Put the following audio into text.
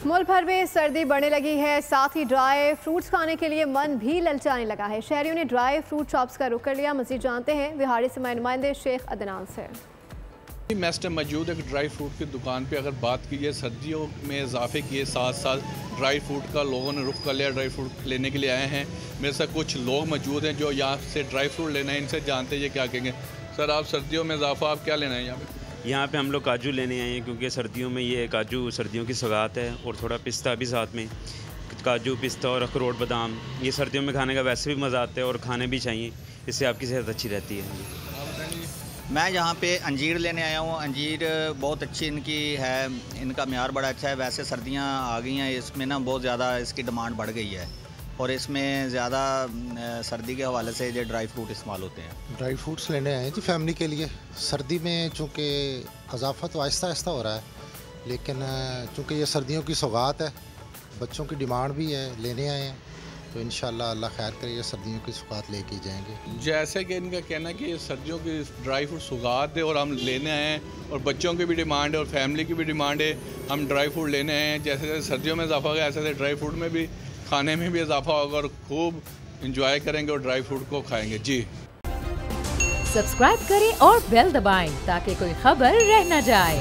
मुल्क भर में सर्दी बढ़ने लगी है, साथ ही ड्राई फ्रूट्स खाने के लिए मन भी ललचाने लगा है। शहरियों ने ड्राई फ्रूट शॉप्स का रुख कर लिया। मज़ीद जानते हैं विहाड़ी से नुमाइंदे शेख अदनान से। मैं इस टाइम मौजूद एक ड्राई फ्रूट की दुकान पे अगर बात कीजिए सर्दियों में इजाफे किए साथ साथ ड्राई फ्रूट का लोगों ने रुख कर लिया। ड्राई फ्रूट लेने के लिए आए हैं। मेरे साथ कुछ लोग मौजूद हैं जो यहाँ से ड्राई फ्रूट लेना है। इनसे जानते हैं ये क्या कहेंगे। सर, आप सर्दियों में इजाफा आप क्या लेना है यहाँ पे? यहाँ पे हम लोग काजू लेने आए हैं क्योंकि सर्दियों में ये काजू सर्दियों की सौगात है और थोड़ा पिस्ता भी साथ में। काजू, पिस्ता और अखरोट, बादाम ये सर्दियों में खाने का वैसे भी मज़ा आता है और खाने भी चाहिए, इससे आपकी सेहत अच्छी रहती है। मैं यहाँ पे अंजीर लेने आया हूँ। अंजीर बहुत अच्छी इनकी है, इनका म्यार बड़ा अच्छा है। वैसे सर्दियाँ आ गई हैं, इसमें ना बहुत ज़्यादा इसकी डिमांड बढ़ गई है और इसमें ज़्यादा सर्दी के हवाले से ये ड्राई फ्रूट इस्तेमाल होते हैं। ड्राई फ्रूट्स लेने आए हैं जी फैमिली के लिए। सर्दी में चूँकि इजाफा तो आहिस्ता आहिस्ता हो रहा है, लेकिन चूँकि ये सर्दियों की सौगात है, बच्चों की डिमांड भी है, लेने आए हैं। तो इंशाल्लाह अल्लाह खैर करे, ये सर्दियों की सौगात लेके जाएंगे। जैसे कि इनका कहना है कि ये सर्दियों की ड्राई फ्रूट सौगात है और हम लेने आए हैं और बच्चों की भी डिमांड है और फैमिली की भी डिमांड है। हम ड्राई फ्रूट लेने आए हैं। जैसे जैसे सर्दियों में इजाफा होगा ऐसे ऐसे ड्राई फ्रूट में भी खाने में भी इजाफा होगा और खूब इंजॉय करेंगे और ड्राई फ्रूट को खाएंगे। जी, सब्सक्राइब करें और बेल दबाएं ताकि कोई खबर रह न जाए।